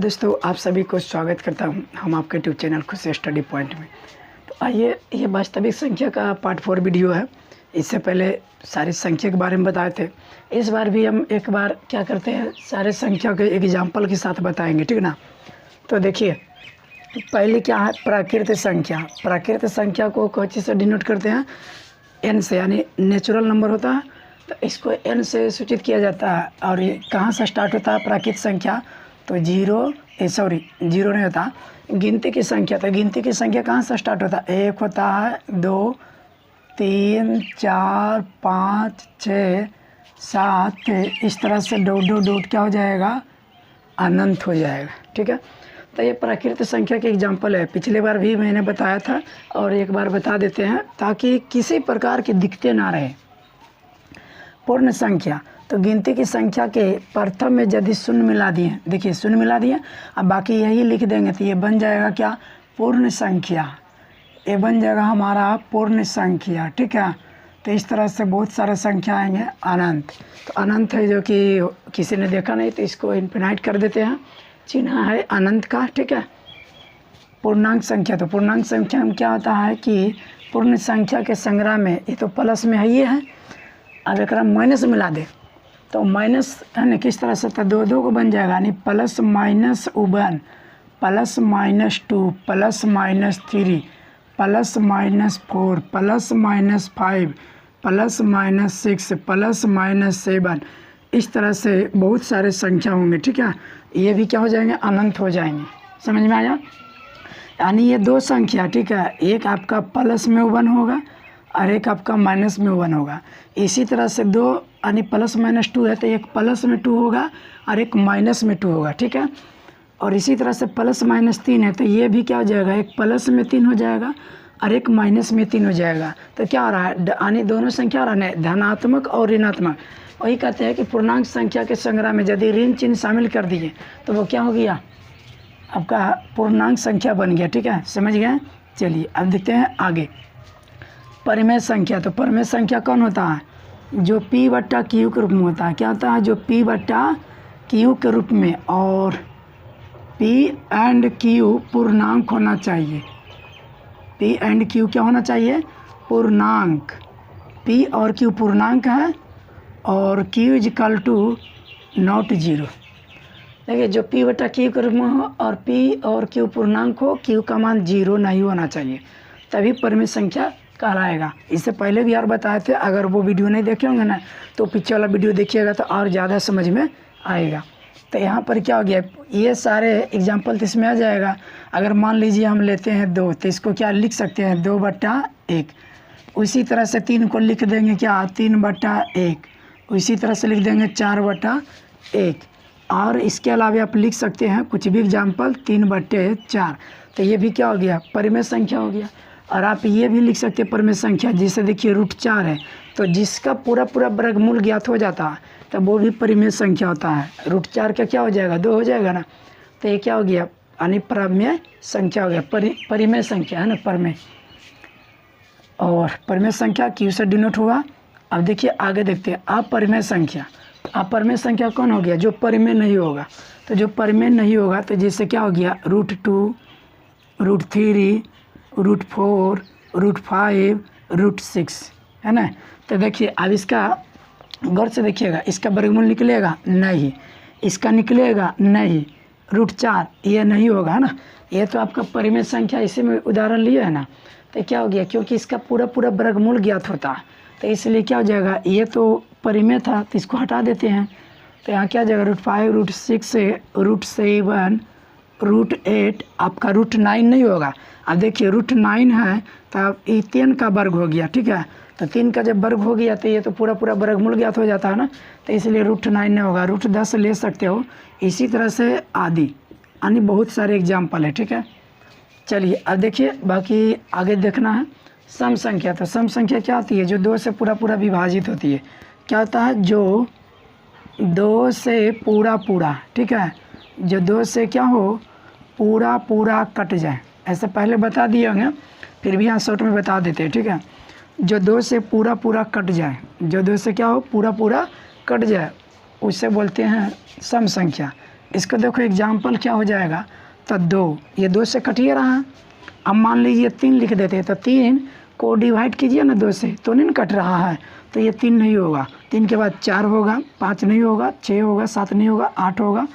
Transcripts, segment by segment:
दोस्तों, आप सभी को स्वागत करता हूं हम आपके यूट्यूब चैनल खुश स्टडी पॉइंट में। तो आइए, ये वास्तविक संख्या का पार्ट 4 वीडियो है। इससे पहले सारी संख्या के बारे में बताए थे। इस बार भी हम एक बार क्या करते हैं, सारे संख्या के एग्जाम्पल के साथ बताएंगे, ठीक ना। तो देखिए, पहले क्या है, प्राकृत संख्या। प्राकृत संख्या को कोई चीज़ से डिनोट करते हैं, एन से, यानी नेचुरल नंबर होता है तो इसको एन से सूचित किया जाता है। और ये कहाँ से स्टार्ट होता है प्राकृत संख्या, तो जीरो नहीं होता, गिनती की संख्या। तो गिनती की संख्या कहाँ से स्टार्ट होता है, 1 होता है, 2, 3, 4, 5, 6, 7, इस तरह से डॉट क्या हो जाएगा, अनंत हो जाएगा, ठीक है। तो ये प्राकृत संख्या के एग्जाम्पल है। पिछले बार भी मैंने बताया था और एक बार बता देते हैं ताकि किसी प्रकार की दिक्कतें ना रहे। पूर्ण संख्या, तो गिनती की संख्या के प्रथम में यदि शून्य मिला दिए, देखिए शून्य मिला दिए, अब बाकी यही लिख देंगे तो ये बन जाएगा क्या, पूर्ण संख्या। ये बन जाएगा हमारा पूर्ण संख्या, ठीक है। तो इस तरह से बहुत सारे संख्या आएंगे। अनंत, तो अनंत है जो कि किसी ने देखा नहीं तो इसको इन्फिनाइट कर देते हैं, चिन्ह है अनंत का, ठीक है। पूर्णांक संख्या, तो पूर्णांक संख्या में क्या होता है कि पूर्ण संख्या के संग्रह में, ये तो प्लस में है, ये है, अब एक माइनस मिला दे तो माइनस है ना, किस तरह से, तो दो को बन जाएगा, यानी +-1, +-2, +-3, +-4, +-5, +-6, +-7, इस तरह से बहुत सारे संख्या होंगे, ठीक है। ये भी क्या हो जाएंगे, अनंत हो जाएंगे। समझ में आया, यानी ये दो संख्या, ठीक है, एक आपका प्लस में 1 होगा और एक आपका माइनस में 1 होगा। इसी तरह से दो, यानी +-2 है तो एक प्लस में 2 होगा और एक माइनस में 2 होगा, ठीक है। और इसी तरह से +-3 है तो ये भी क्या हो जाएगा, एक प्लस में 3 हो जाएगा और एक माइनस में 3 हो जाएगा। तो क्या हो रहा है, यानी दोनों संख्या रहा है धनात्मक और ऋणात्मक। वही कहते हैं कि पूर्णांक संख्या के संग्रह में यदि ऋण चिन्ह शामिल कर दिए तो वो क्या हो गया, आपका पूर्णांक संख्या बन गया, ठीक है। समझ गए। चलिए अब देखते हैं आगे, परिमेय संख्या। तो परिमेय संख्या कौन होता है, जो P/Q के रूप में होता है। क्या होता है, जो P/Q के रूप में, और P&Q पूर्णांक होना चाहिए। P&Q क्या होना चाहिए, पूर्णांक। P और Q पूर्णांक है और Q = not 0। देखिए, जो P/Q के रूप में हो और P और Q पूर्णांक हो, Q का मान 0 नहीं होना चाहिए, तभी परिमेय संख्या कहलाएगा। इससे पहले भी यार बताए थे, अगर वो वीडियो नहीं देखे होंगे ना तो पीछे वाला वीडियो देखिएगा तो और ज़्यादा समझ में आएगा। तो यहाँ पर क्या हो गया, ये सारे एग्जाम्पल तो इसमें आ जाएगा। अगर मान लीजिए हम लेते हैं 2 तो इसको क्या लिख सकते हैं, 2/1। उसी तरह से 3 को लिख देंगे क्या, 3/1। उसी तरह से लिख देंगे 4/1। और इसके अलावा आप लिख सकते हैं कुछ भी एग्जाम्पल 3/4। तो ये भी क्या हो गया, परिमेय संख्या हो गया। और आप ये भी लिख सकते हैं परिमेय संख्या, जैसे देखिए √4 है तो जिसका पूरा वर्गमूल ज्ञात हो जाता है तो वो भी परिमेय संख्या होता है। √4 का क्या हो जाएगा, 2 हो जाएगा ना। तो ये क्या हो गया, यानी परिमेय संख्या हो गया, परिमेय संख्या है ना, परिमेय। और परिमेय संख्या Q से डिनोट हुआ। अब देखिए आगे देखते हैं अपरिमेय संख्या। अपरिमेय संख्या कौन हो गया, जो परिमेय नहीं होगा। तो जो परिमेय नहीं होगा तो जैसे क्या हो गया, √2, √3, √4, √5, √6, है ना। तो देखिए अब इसका गौर से देखिएगा, इसका वर्गमूल निकलेगा नहीं, इसका निकलेगा नहीं, √4 ये नहीं होगा, है ना। ये तो आपका परिमेय संख्या, इसी में उदाहरण लिया है ना। तो क्या हो गया, क्योंकि इसका पूरा वर्गमूल ज्ञात होता है तो इसलिए क्या हो जाएगा, ये तो परिमेय था तो इसको हटा देते हैं। तो यहाँ क्या हो जाएगा, √5, √6, √7, √8, आपका √9 नहीं होगा। अब देखिए √9 है तो अब ये 3 का वर्ग हो गया, ठीक है। तो 3 का जब वर्ग हो गया तो ये तो पूरा वर्गमूल ज्ञात हो जाता है ना, तो इसलिए √9 नहीं होगा, √10 ले सकते हो। इसी तरह से आदि, यानी बहुत सारे एग्जाम्पल है, ठीक है। चलिए अब देखिए बाकी आगे देखना है सम संख्या। तो सम संख्या क्या होती है, जो 2 से पूरा विभाजित होती है। क्या होता है, जो 2 से पूरा, ठीक है, जो 2 से क्या हो, पूरा कट जाए। ऐसे पहले बता दिए होंगे, फिर भी यहाँ शॉर्ट में बता देते हैं, ठीक है। जो 2 से पूरा कट जाए, जो 2 से क्या हो, पूरा कट जाए, उसे बोलते हैं सम संख्या। इसको देखो एग्जाम्पल क्या हो जाएगा, तो 2, ये 2 से कट ही रहा है। अब मान लीजिए 3 लिख देते हैं, तो 3 को डिवाइड कीजिए ना 2 से, तो नहीं कट रहा है, तो ये 3 नहीं होगा। 3 के बाद 4 होगा, 5 नहीं होगा, 6 होगा, 7 नहीं होगा, 8 होगा,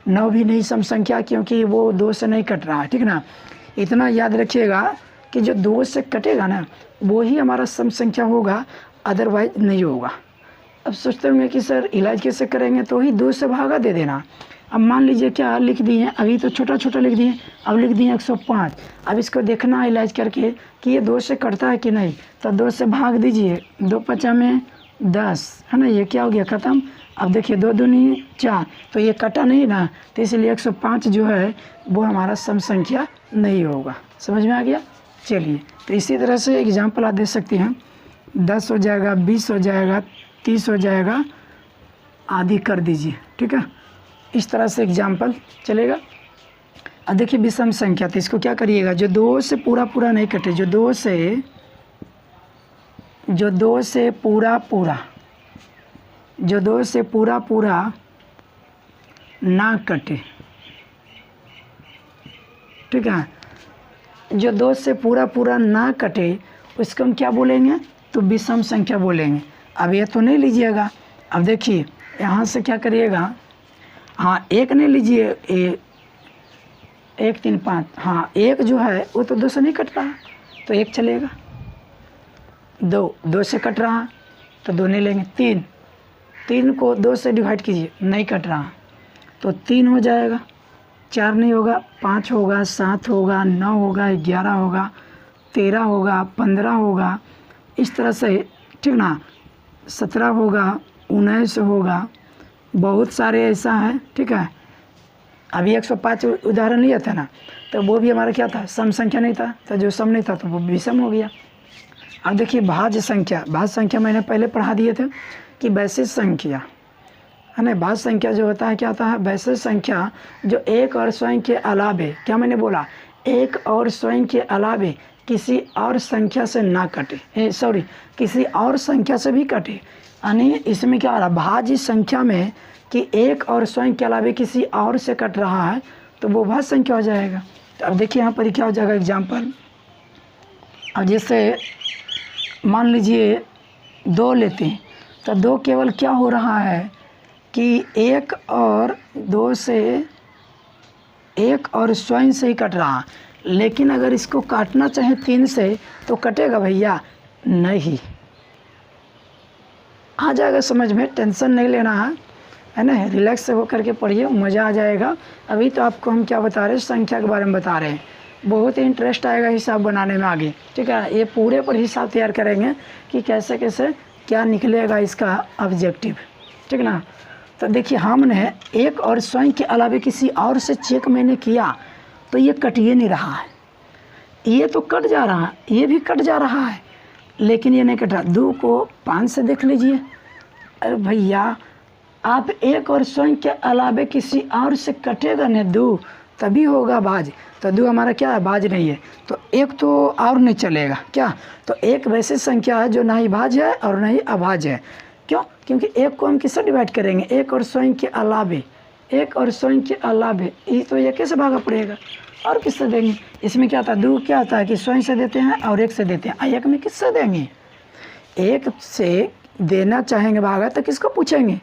9 भी नहीं सम संख्या, क्योंकि वो 2 से नहीं कट रहा है, ठीक ना। इतना याद रखिएगा कि जो 2 से कटेगा ना वो ही हमारा सम संख्या होगा, अदरवाइज नहीं होगा। अब सोचते होंगे कि सर इलाज कैसे करेंगे, तो ही 2 से भागा दे देना। अब मान लीजिए क्या लिख दिए, अभी तो छोटा छोटा लिख दिए, अब लिख दिए 105। अब इसको देखना है इलाज करके कि ये 2 से कटता है कि नहीं, तो 2 से भाग दीजिए, 2 5 में 10 है ना, ये क्या हो गया ख़त्म। अब देखिए 2 दूनी 4, तो ये कटा नहीं ना, तो इसलिए 105 जो है वो हमारा सम संख्या नहीं होगा। समझ में आ गया। चलिए, तो इसी तरह से एग्जाम्पल आप दे सकते हैं, 10 हो जाएगा, 20 हो जाएगा, 30 हो जाएगा, आदि कर दीजिए, ठीक है। इस तरह से एग्जाम्पल चलेगा। अब देखिए विषम संख्या, तो इसको क्या करिएगा, जो 2 से पूरा पूरा नहीं कटे, जो 2 से पूरा पूरा ना कटे, ठीक है, जो 2 से पूरा पूरा ना कटे उसको हम क्या बोलेंगे, तो विषम संख्या बोलेंगे। अब ये तो नहीं लीजिएगा, अब देखिए यहाँ से क्या करिएगा, हाँ 1 नहीं लीजिए, 1 3 5, हाँ 1 जो है वो तो 2 से नहीं कट रहा, तो 1 चलेगा। 2 से कट रहा तो 2 नहीं लेंगे। 3 को 2 से डिवाइड कीजिए, नहीं कट रहा तो 3 हो जाएगा। 4 नहीं होगा, 5 होगा, 7 होगा, 9 होगा, 11 होगा, 13 होगा, 15 होगा, इस तरह से, ठीक ना, 17 होगा, 19 होगा, बहुत सारे ऐसा है, ठीक है। अभी 105 उदाहरण लिया था ना, तो वो भी हमारा क्या था, सम संख्या नहीं था, तो जो सम नहीं था तो वो विषम हो गया। अब देखिए भाज्य संख्या मैंने पहले पढ़ा दिए थे कि वैशिष्ट संख्या है ना। भाज्य संख्या जो होता है क्या होता है, वैशिष्ट संख्या जो एक और स्वयं के अलावे, क्या मैंने बोला, एक और स्वयं के अलावे किसी और संख्या से ना कटे, किसी और संख्या से भी कटे। यानी इसमें क्या हो रहा है, भाज्य संख्या में कि एक और स्वयं के अलावे किसी और से कट रहा है तो वो भाज्य संख्या हो जाएगा। तो अब देखिए यहाँ पर क्या हो जाएगा एग्जाम्पल। अब जैसे मान लीजिए 2 लेते हैं, तो 2 केवल क्या हो रहा है कि 1 और 2 से, 1 और स्वयं से ही कट रहा, लेकिन अगर इसको काटना चाहे 3 से तो कटेगा भैया नहीं। आ जाएगा समझ में, टेंशन नहीं लेना है ना, रिलैक्स होकर के पढ़िए, मज़ा आ जाएगा। अभी तो आपको हम क्या बता रहे हैं, संख्या के बारे में बता रहे हैं, बहुत ही इंटरेस्ट आएगा हिसाब बनाने में आगे, ठीक है। ये पूरे पर हिसाब तैयार करेंगे कि कैसे कैसे क्या निकलेगा इसका ऑब्जेक्टिव, ठीक ना। तो देखिए हमने एक और स्वयं के अलावे किसी और से चेक मैंने किया तो ये कटिए नहीं रहा है, ये तो कट जा रहा है, ये भी कट जा रहा है, लेकिन ये नहीं कट रहा। 2 को 5 से देख लीजिए, अरे भैया आप एक और स्वयं के अलावे किसी और से कटेगा न 2 तभी होगा भाज्य, तो 2 हमारा क्या है, भाज्य नहीं है, तो 1 तो और नहीं चलेगा क्या। तो एक वैसी संख्या है जो ना ही भाज्य है और ना ही अभाज्य है। क्यों, क्योंकि 1 को हम किससे डिवाइड करेंगे, एक और स्वयं के अलावे, एक और स्वयं के अलावे, ये तो ये कैसे भागा पड़ेगा, और किससे देंगे। इसमें क्या आता है, 2 क्या आता है कि स्वयं से देते हैं और 1 से देते हैं, 1 में किससे देंगे, 1 से देना चाहेंगे भागा तो किसको पूछेंगे,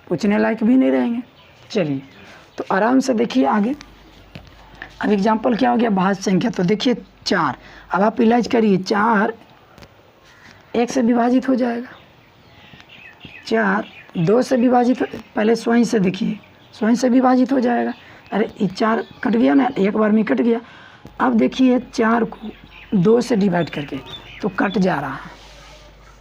पूछने लायक भी नहीं रहेंगे। चलिए तो आराम से देखिए आगे। अब एग्जाम्पल क्या हो गया, भाज्य संख्या, तो देखिए 4, अब आप इलाज करिए, 4 1 से विभाजित हो जाएगा, 4 2 से विभाजित, पहले स्वयं से देखिए, स्वयं से विभाजित हो जाएगा। अरे ये 4 कट गया ना, एक बार में कट गया। अब देखिए 4 को 2 से डिवाइड करके तो कट जा रहा है,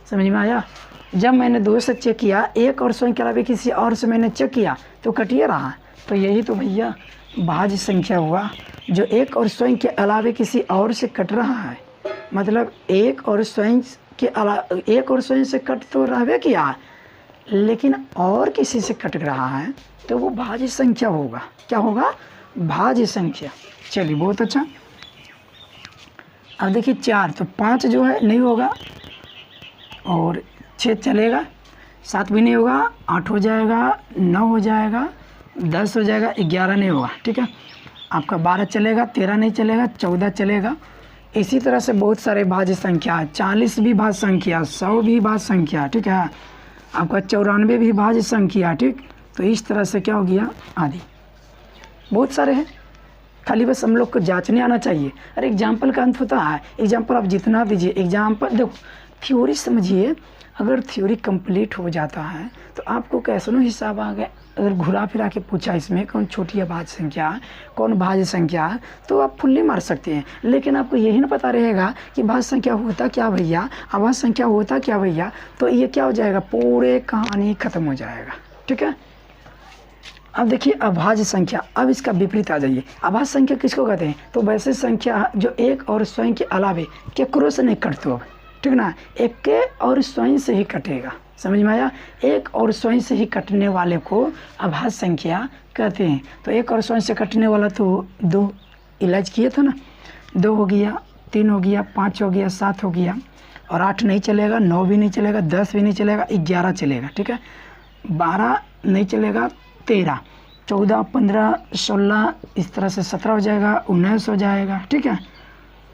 समझ में आया। जब मैंने 2 से चेक किया, एक और स्वयं के अलावा किसी और से मैंने चेक किया तो कटिए रहा है, तो यही तो भैया भाज्य संख्या हुआ, जो एक और स्वयं के अलावे किसी और से कट रहा है। मतलब एक और स्वयं के अलावा, एक और स्वयं से कट तो रहबे किया, लेकिन और किसी से कट रहा है तो वो भाज्य संख्या होगा। क्या होगा, भाज्य संख्या। चलिए बहुत अच्छा। अब देखिए 4, तो 5 जो है नहीं होगा और 6 चलेगा, 7 भी नहीं होगा, 8 हो जाएगा, 9 हो जाएगा, 10 हो जाएगा, 11 नहीं होगा, ठीक है। आपका 12 चलेगा, 13 नहीं चलेगा, 14 चलेगा। इसी तरह से बहुत सारे भाज्य संख्या है। 40 भी भाज्य संख्या, 100 भी भाज्य संख्या, ठीक है। आपका 94 भी भाज्य संख्या, ठीक। तो इस तरह से क्या हो गया, आदि बहुत सारे हैं। खाली बस हम लोग को जांचने आना चाहिए। अरे एग्जाम्पल का अंत होता है, एग्जाम्पल आप जितना दीजिए, एग्जाम्पल देखो, थ्योरी समझिए। अगर थ्योरी कंप्लीट हो जाता है तो आपको कैसनो हिसाब आ गया। अगर घुरा फिरा के पूछा इसमें कौन छोटी अभाज्य संख्या है, कौन भाज्य संख्या है, तो आप फुल्ली मार सकते हैं। लेकिन आपको यही ना पता रहेगा कि भाज्य संख्या होता क्या भैया, अभाज्य संख्या होता क्या भैया, तो ये क्या हो जाएगा, पूरे कहानी खत्म हो जाएगा, ठीक है। अब देखिए अभाज्य संख्या, अब इसका विपरीत आ जाइए। अभाज्य संख्या किसको कहते हैं, तो वैसे संख्या जो एक और स्वयं के अलावे केकरो से नहीं कटते हो, ठीक ना। एक के और स्वयं से ही कटेगा, समझ में आया। एक और स्वयं से ही कटने वाले को अभाज्य संख्या कहते हैं। तो एक और स्वयं से कटने वाला तो 2 इलाज किए थे ना, 2 हो गया, 3 हो गया, 5 हो गया, 7 हो गया, और 8 नहीं चलेगा, 9 भी नहीं चलेगा, 10 भी नहीं चलेगा, 11 चलेगा, ठीक है। 12 नहीं चलेगा, 13, 14, 15, 16, इस तरह से 17 हो जाएगा, 19 हो जाएगा, ठीक है,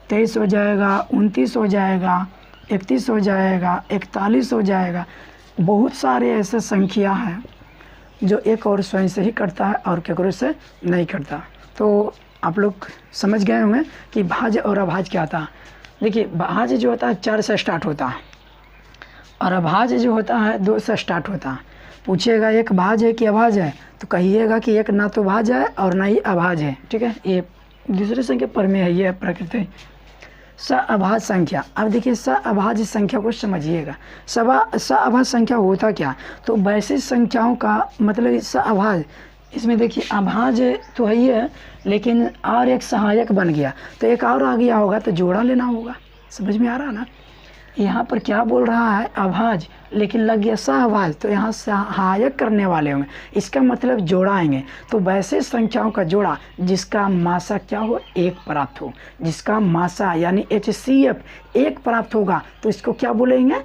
23 हो जाएगा, 29 हो जाएगा, 31 हो जाएगा, 41 हो जाएगा। बहुत सारे ऐसे संख्या हैं जो एक और स्वयं से ही करता है और केकरो से नहीं करता। तो आप लोग समझ गए होंगे कि भाज्य और अभाज्य क्या था। देखिए भाज्य जो होता है 4 से स्टार्ट होता है और अभाज्य जो होता है 2 से स्टार्ट होता है। पूछेगा एक भाज्य है कि अभाज्य है, तो कहिएगा कि एक ना तो भाज्य है और ना ही अभाज्य है, ठीक है। ये दूसरे संख्या पर में है, ये प्रकृति सअभाज्य संख्या। अब देखिए सअभाज्य संख्या को समझिएगा। सअभाज्य संख्या होता क्या, तो वैसे संख्याओं का मतलब सअभाज्य, इसमें देखिए अभाज्य तो है ही है, लेकिन और एक सहायक बन गया, तो एक और आ गया होगा तो जोड़ा लेना होगा। समझ में आ रहा ना। यहाँ पर क्या बोल रहा है, अभाज्य, लेकिन लग गया सअभाज्य, तो यहाँ सहायक करने वाले होंगे, इसका मतलब जोड़ा आएंगे। तो वैसे संख्याओं का जोड़ा जिसका मासा क्या हो, 1 प्राप्त हो, जिसका मासा यानी HCF 1 प्राप्त होगा, तो इसको क्या बोलेंगे,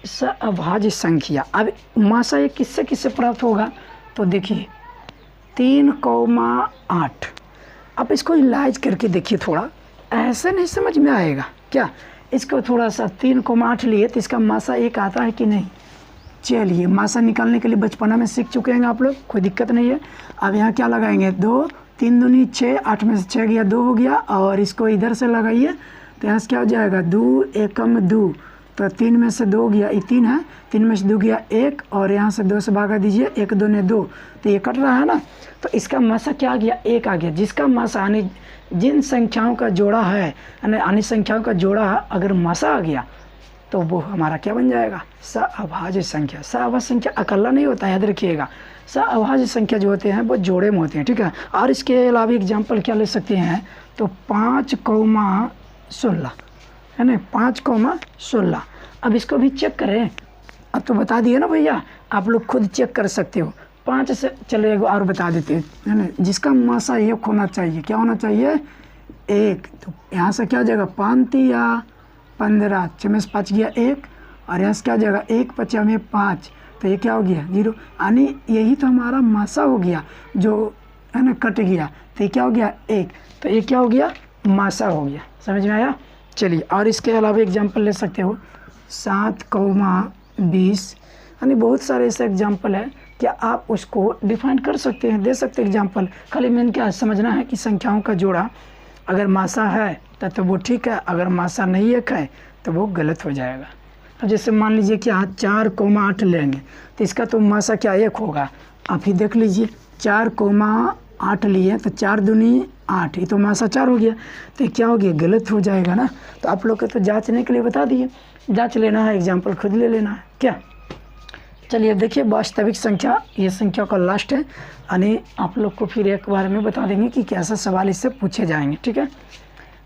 सअभाज्य संख्या। अब मासा ये किससे किससे प्राप्त होगा, तो देखिए 3,8। अब इसको इलाज करके देखिए, थोड़ा ऐसे नहीं समझ में आएगा क्या। इसको थोड़ा सा 3,8 लिए तो इसका मासा 1 आता है कि नहीं। चलिए मासा निकालने के लिए बचपना में सीख चुके हैं आप लोग, कोई दिक्कत नहीं है। अब यहाँ क्या लगाएंगे, 2, 3 दूनी 6, 8 में से 6 गया, 2 हो गया, और इसको इधर से लगाइए तो यहाँ से क्या हो जाएगा, 2 एकम 2, तो 3 में से 2 गया, ये 3 है, 3 में से 2 गया 1, और यहाँ से 2 से भागा दीजिए, 1 2 ने 2, तो ये कट रहा है ना। तो इसका मासा क्या आ गया, 1 आ गया। जिसका मासा यानी जिन संख्याओं का जोड़ा है, यानी संख्याओं का जोड़ा अगर मासा आ गया तो वो हमारा क्या बन जाएगा, सअभाज्य संख्या। सअभाज्य संख्या अकेला नहीं होता, याद रखिएगा। सअभाज्य संख्या जो होते हैं वो जोड़े में होते हैं, ठीक है। और इसके अलावा एग्जाम्पल क्या ले सकते हैं, तो 5,16 है ना, 5,16। अब इसको भी चेक करें, अब तो बता दिए ना भैया, आप लोग खुद चेक कर सकते हो। 5 से चले और बता देते हैं, है ना, जिसका मासा 1 होना चाहिए, क्या होना चाहिए, 1। तो यहाँ से क्या हो जाएगा, 5 या 15, 6 में से 5 गया 1, और यहाँ से क्या हो जाएगा, 1 5 में 5, तो ये क्या हो गया, 0। यानी यही तो हमारा मासा हो गया, जो है ना कट गया, तो ये क्या हो गया, 1। तो ये क्या हो गया, मासा हो गया। समझ में आया। चलिए और इसके अलावा एग्जाम्पल ले सकते हो, 7,20, यानी बहुत सारे ऐसे एग्जाम्पल है, क्या आप उसको डिफाइन कर सकते हैं, दे सकते हैं एग्जाम्पल। खाली मेन क्या समझना है कि संख्याओं का जोड़ा अगर मासा है तो वो ठीक है, अगर मासा नहीं एक है तो वो गलत हो जाएगा। अब जैसे मान लीजिए कि यहाँ 4,8 लेंगे तो इसका तो मासा क्या 1 होगा। आप ही देख लीजिए, 4,8 लिए तो 4 दूनी 8, ये तो मासा 4 हो गया, तो क्या हो गया, गलत हो जाएगा ना। तो आप लोग को तो जांचने के लिए बता दिए, जांच लेना है, एग्जाम्पल खुद ले लेना है क्या। चलिए देखिए वास्तविक संख्या, ये संख्या का लास्ट है, यानी आप लोग को फिर एक बार में बता देंगे कि कैसा सवाल इससे पूछे जाएंगे, ठीक है।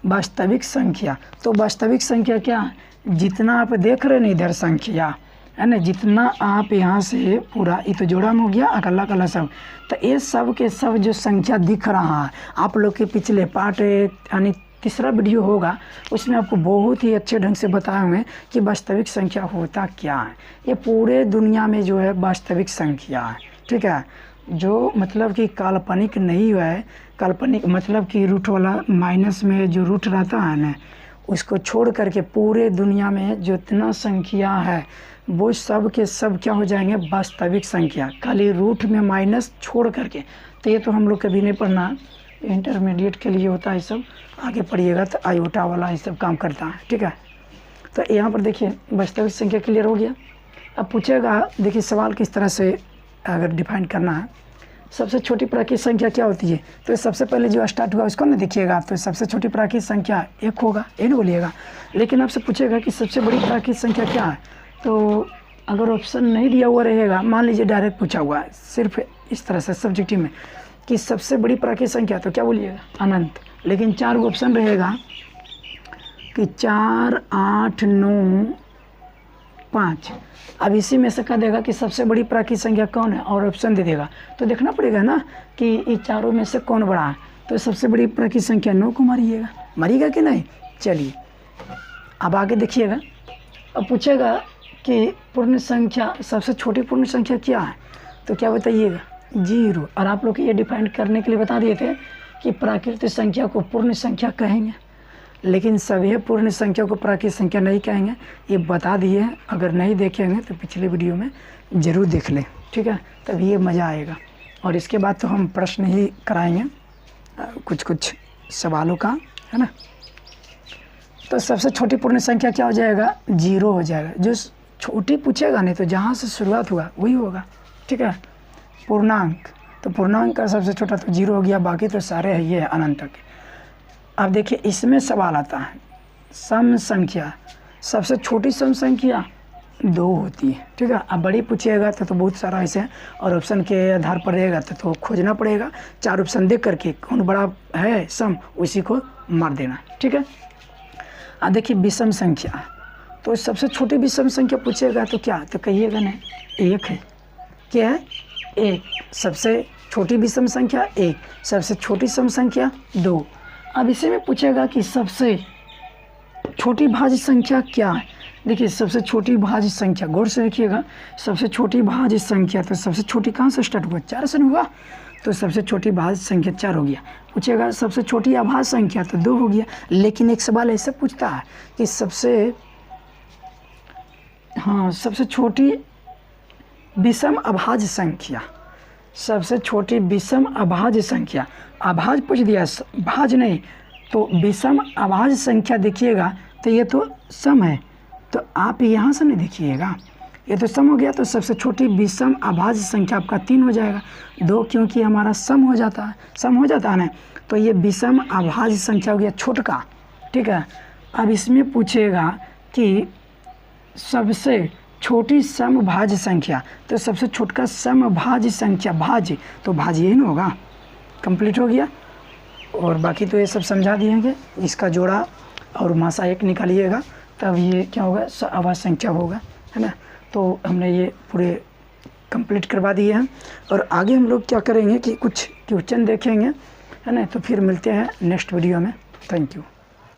वास्तविक संख्या, तो वास्तविक संख्या क्या, जितना आप देख रहे हैं इधर संख्या है ना, जितना आप यहाँ से पूरा, ये तो जोड़ा में हो गया, अकेला अकेला सब, तो ये सब के सब जो संख्या दिख रहा है, आप लोग के पिछले पार्ट यानी तीसरा वीडियो होगा, उसमें आपको बहुत ही अच्छे ढंग से बताए हुए कि वास्तविक संख्या होता क्या है। ये पूरे दुनिया में जो है वास्तविक संख्या है, ठीक है। जो मतलब कि काल्पनिक नहीं हुआ है, काल्पनिक मतलब कि रूट वाला माइनस में जो रूट रहता है ना, उसको छोड़ करके पूरे दुनिया में जितना संख्या है वो सब के सब क्या हो जाएंगे, वास्तविक संख्या, खाली रूट में माइनस छोड़ करके। तो ये तो हम लोग कभी नहीं पढ़ना, इंटरमीडिएट के लिए होता है सब, आगे पढ़िएगा तो आयोटा वाला ये सब काम करता है, ठीक है। तो यहाँ पर देखिए वास्तविक संख्या क्लियर हो गया। अब पूछेगा, देखिए सवाल किस तरह से अगर डिफाइन करना है, सबसे छोटी प्राकृतिक संख्या क्या होती है, तो सबसे पहले जो स्टार्ट हुआ उसको ना देखिएगा, तो सबसे छोटी प्राकृतिक संख्या 1 होगा, ये नहीं बोलिएगा। लेकिन आपसे पूछेगा कि सबसे बड़ी प्राकृतिक संख्या क्या है, तो अगर ऑप्शन नहीं दिया हुआ रहेगा, मान लीजिए डायरेक्ट पूछा हुआ है सिर्फ इस तरह से सब्जेक्टिव में कि सबसे बड़ी प्राकृतिक संख्या, तो क्या बोलिएगा, अनंत। लेकिन 4 ऑप्शन रहेगा कि 4, 8, 9, 5। अब इसी में से कह देगा कि सबसे बड़ी प्राकृतिक संख्या कौन है और ऑप्शन दे देगा, तो देखना पड़ेगा ना कि ये चारों में से कौन बड़ा है। तो सबसे बड़ी प्राकृतिक संख्या 9 को मारिएगा कि नहीं। चलिए अब आगे देखिएगा। अब पूछेगा कि पूर्ण संख्या, सबसे छोटी पूर्ण संख्या क्या है, तो क्या बताइएगा, 0। और आप लोग ये डिफाइन करने के लिए बता दिए थे कि प्राकृतिक संख्या को पूर्ण संख्या कहेंगे, लेकिन सभी पूर्ण संख्या को प्राकृतिक संख्या नहीं कहेंगे, ये बता दिए हैं। अगर नहीं देखेंगे तो पिछले वीडियो में ज़रूर देख लें, ठीक है, तभी ये मज़ा आएगा। और इसके बाद तो हम प्रश्न ही कराएंगे कुछ सवालों का, है ना। तो सबसे छोटी पूर्ण संख्या क्या हो जाएगा, 0 हो जाएगा। जो छोटी पूछेगा नहीं तो जहाँ से शुरुआत हुआ वही होगा, ठीक है। पूर्णांक, तो पूर्णांक का सबसे छोटा तो 0 हो गया, बाकी तो सारे है ये अनंत तक। अब देखिए इसमें सवाल आता है सम संख्या, सबसे छोटी सम संख्या 2 होती है, ठीक है। अब बड़ी पूछिएगा तो बहुत सारा ऐसे है, और ऑप्शन के आधार पर रहेगा तो खोजना पड़ेगा। 4 ऑप्शन देख करके कौन बड़ा है सम, उसी को मार देना, ठीक है। अब देखिए विषम संख्या, तो सबसे छोटी विषम संख्या पूछेगा तो क्या, तो कहिएगा नहीं 1 है, क्या है 1। सबसे छोटी विषम संख्या 1, सबसे छोटी सम संख्या 2। अब इसी में पूछेगा कि सबसे छोटी भाज्य संख्या क्या है। देखिए सबसे छोटी भाज्य संख्या, गौर से देखिएगा, सबसे छोटी भाज्य संख्या, तो सबसे छोटी कहाँ से स्टार्ट हुआ, 4 से हुआ, तो सबसे छोटी भाज्य संख्या 4 हो गया। पूछेगा सबसे छोटी अभाज्य संख्या, तो 2 हो गया। लेकिन एक सवाल ऐसे पूछता है कि सबसे छोटी विषम अभाज्य संख्या, सबसे छोटी विषम अभाज्य संख्या, अभाज्य पूछ दिया, भाज्य नहीं, तो विषम अभाज्य संख्या देखिएगा तो ये तो सम है, तो आप यहाँ से नहीं देखिएगा, ये तो सम हो गया। तो सबसे छोटी विषम अभाज्य संख्या आपका 3 हो जाएगा, 2 क्योंकि हमारा सम हो जाता है ना, तो ये विषम अभाज्य संख्या हो गया छोटका, ठीक है। अब इसमें पूछेगा कि सबसे छोटी समभाज्य संख्या, तो सबसे छोटका समभाज्य संख्या, भाज्य, तो भाज्य ही ना होगा, कंप्लीट हो गया। और बाकी तो ये सब समझा दिएंगे, इसका जोड़ा और मासा 1 निकालिएगा, तब ये क्या होगा, अभाज्य संख्या होगा, है ना। तो हमने ये पूरे कंप्लीट करवा दिए हैं, और आगे हम लोग क्या करेंगे कि कुछ क्वेश्चन देखेंगे, है ना। तो फिर मिलते हैं नेक्स्ट वीडियो में, थैंक यू।